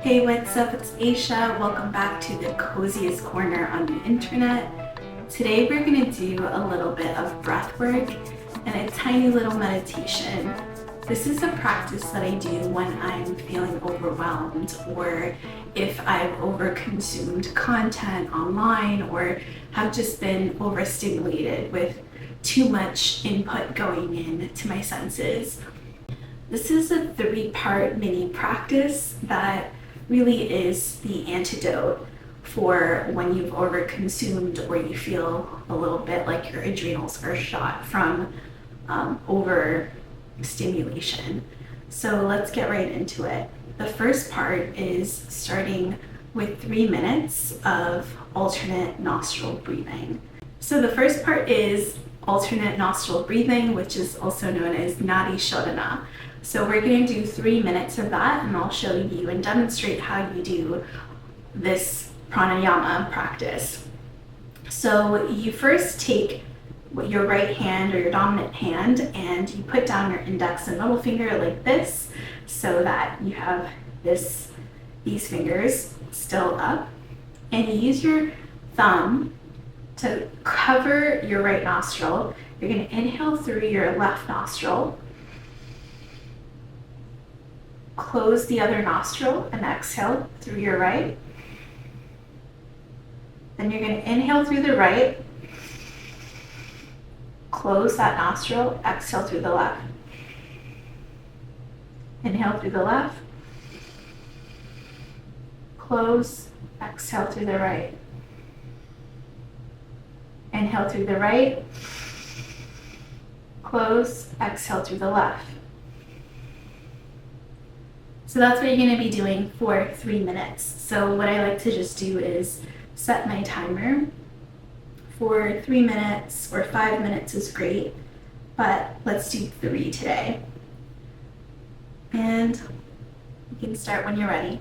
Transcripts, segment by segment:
Hey, what's up? It's Aisha. Welcome back to the coziest corner on the internet. Today we're going to do a little bit of breath work and a tiny little meditation. This is a practice that I do when I'm feeling overwhelmed or if I've overconsumed content online or have just been overstimulated with too much input going in to my senses. This is a 3-part mini practice that really is the antidote for when you've overconsumed or you feel a little bit like your adrenals are shot from overstimulation. So let's get right into it. The first part is starting with 3 minutes of alternate nostril breathing. So the first part is alternate nostril breathing, which is also known as Nadi Shodhana. So we're going to do 3 minutes of that, and I'll show you and demonstrate how you do this pranayama practice. So you first take your right hand or your dominant hand and you put down your index and middle finger like this so that you have these fingers still up, and you use your thumb to cover your right nostril. You're going to inhale through your left nostril, close the other nostril, and exhale through your right. Then you're going to inhale through the right, close that nostril, exhale through the left. Inhale through the left, close, exhale through the right. Inhale through the right, close, exhale through the left. So that's what you're going to be doing for 3 minutes. So what I like to just do is set my timer for 3 minutes, or 5 minutes is great, but let's do 3 today. And you can start when you're ready.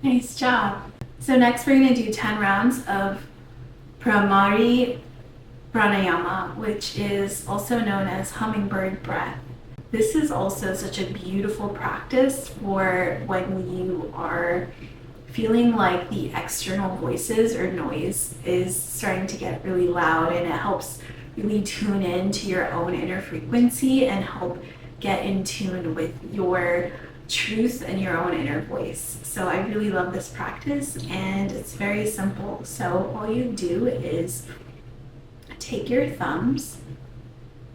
Nice job. So next we're going to do 10 rounds of Bhramari Pranayama, which is also known as hummingbird breath. This is also such a beautiful practice for when you are feeling like the external voices or noise is starting to get really loud, and it helps really tune in to your own inner frequency and help get in tune with your truth and your own inner voice. So I really love this practice, and it's very simple. So all you do is take your thumbs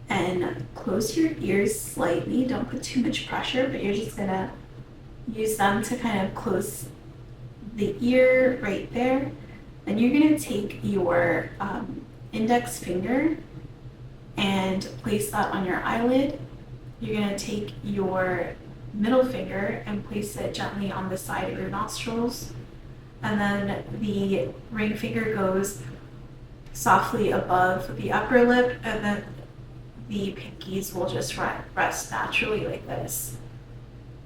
and close your ears slightly. Don't put too much pressure, but you're just gonna use them to kind of close the ear right there. Then you're gonna take your index finger and place that on your eyelid. You're gonna take your middle finger and place it gently on the side of your nostrils. And then the ring finger goes softly above the upper lip, and then the pinkies will just rest naturally like this.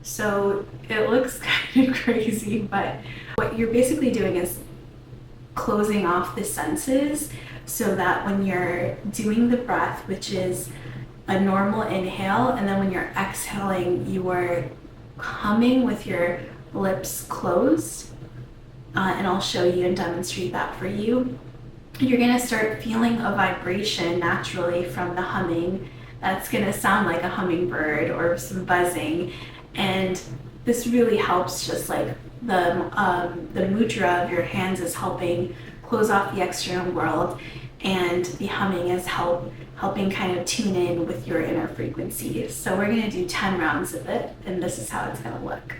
So it looks kind of crazy, but what you're basically doing is closing off the senses so that when you're doing the breath, which is a normal inhale, and then when you're exhaling, you are humming with your lips closed. And I'll show you and demonstrate that for you. You're gonna start feeling a vibration naturally from the humming. That's gonna sound like a hummingbird or some buzzing. And this really helps, just like the mudra of your hands is helping close off the external world, and the humming is helping kind of tune in with your inner frequency. So we're gonna do 10 rounds of it, and this is how it's gonna look.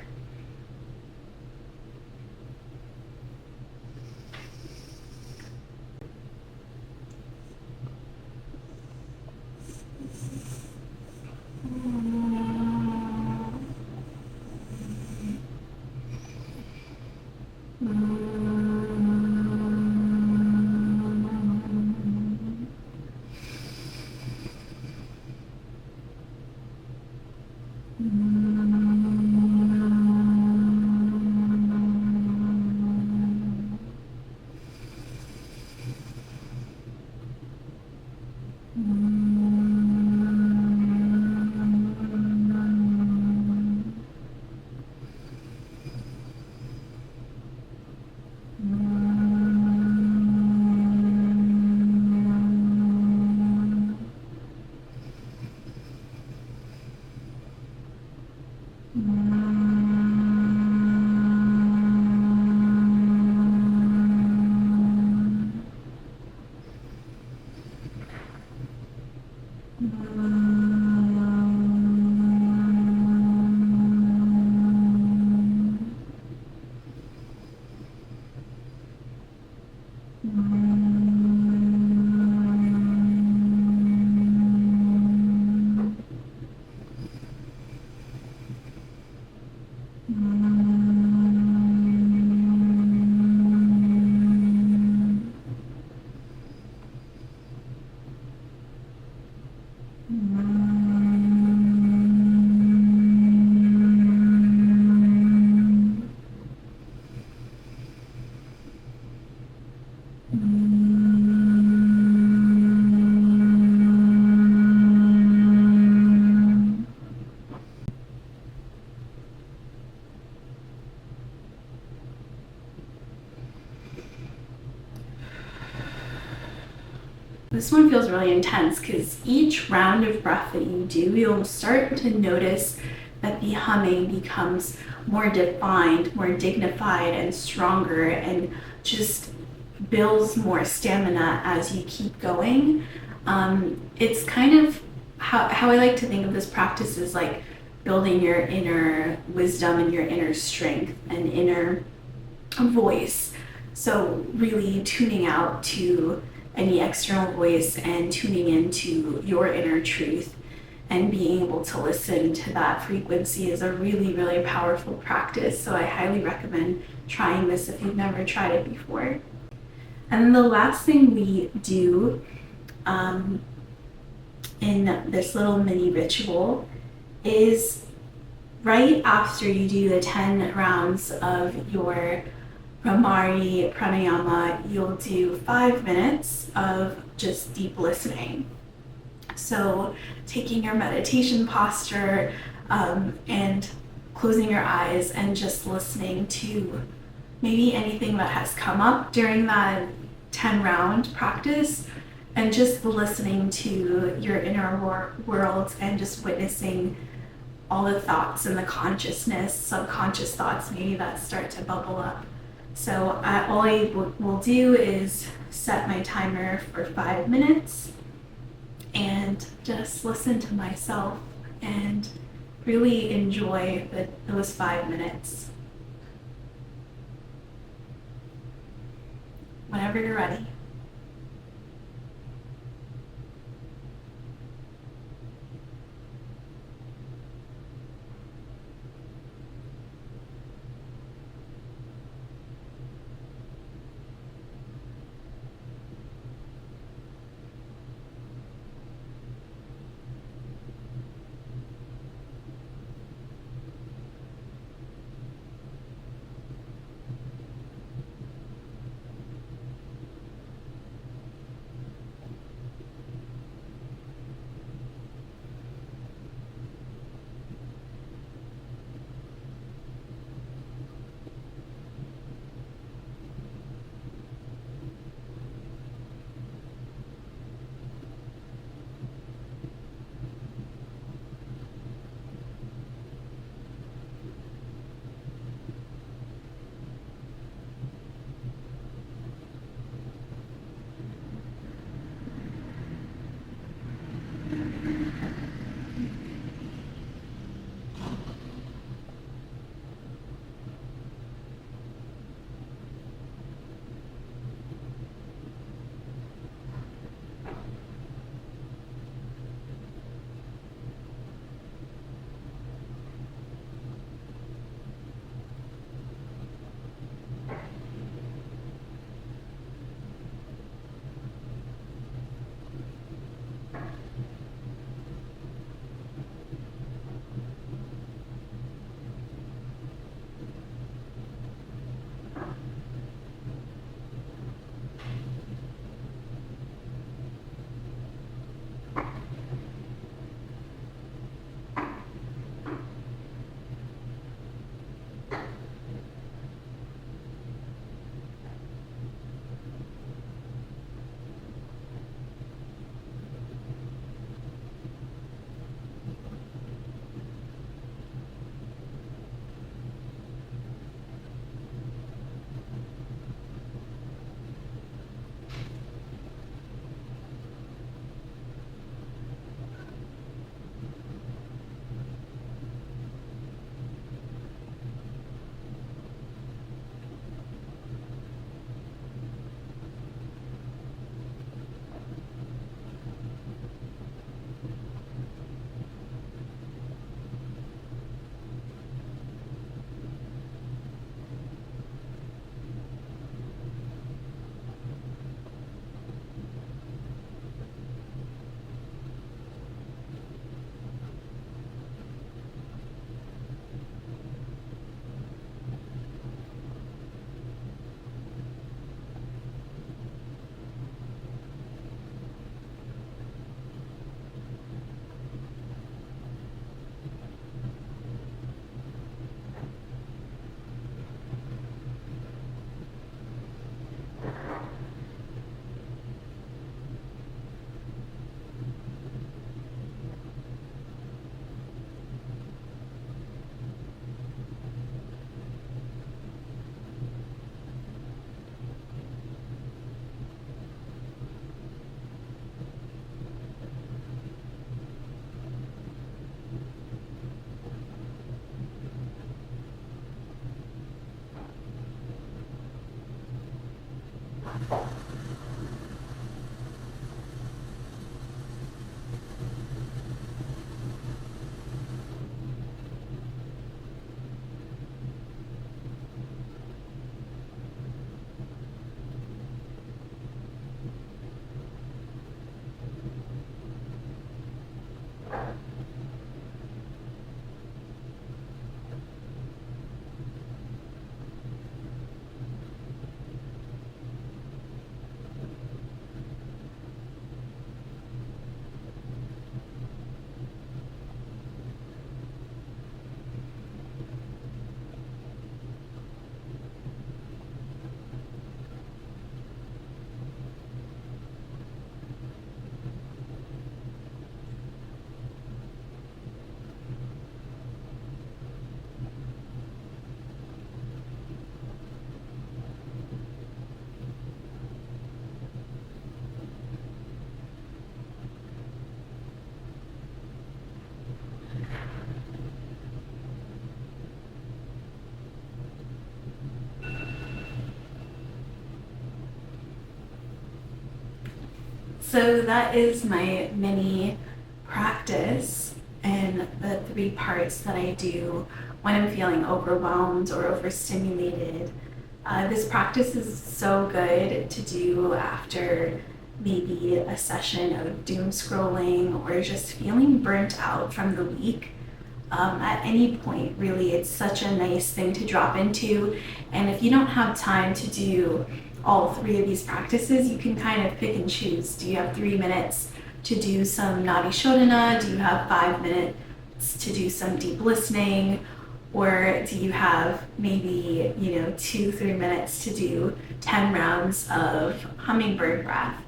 This one feels really intense because each round of breath that you do, you'll start to notice that the humming becomes more defined, more dignified, and stronger, and just builds more stamina as you keep going. It's kind of how I like to think of this practice is like building your inner wisdom and your inner strength and inner voice. So really tuning out to any external voice and tuning into your inner truth and being able to listen to that frequency is a really, really powerful practice. So I highly recommend trying this if you've never tried it before. And then the last thing we do in this little mini ritual is right after you do the 10 rounds of your Bhramari Pranayama, you'll do 5 minutes of just deep listening. So taking your meditation posture and closing your eyes and just listening to maybe anything that has come up during that 10 round practice, and just listening to your inner world and just witnessing all the thoughts and the consciousness, subconscious thoughts maybe that start to bubble up. So all I will do is set my timer for 5 minutes and just listen to myself and really enjoy those 5 minutes. Whenever you're ready. So that is my mini practice and the 3 parts that I do when I'm feeling overwhelmed or overstimulated. This practice is so good to do after maybe a session of doom scrolling or just feeling burnt out from the week. At any point, really, it's such a nice thing to drop into. And if you don't have time to do all 3 of these practices, you can kind of pick and choose. Do you have 3 minutes to do some Nadi Shodhana? Do you have 5 minutes to do some deep listening? Or do you have maybe, 2-3 minutes to do 10 rounds of hummingbird breath?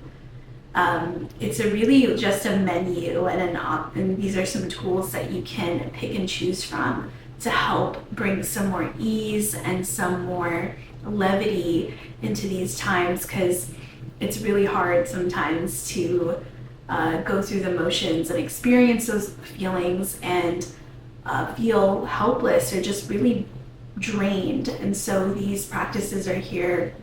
It's really just a menu and these are some tools that you can pick and choose from to help bring some more ease and some more levity into these times, because it's really hard sometimes to go through the motions and experience those feelings and feel helpless or just really drained. And so these practices are here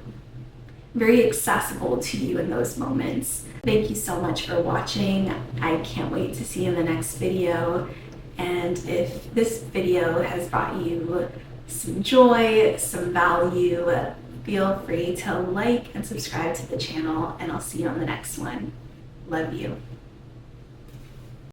very accessible to you in those moments. Thank you so much for watching. I can't wait to see you in the next video. And if this video has brought you some joy, some value, feel free to like and subscribe to the channel, and I'll see you on the next one. Love you.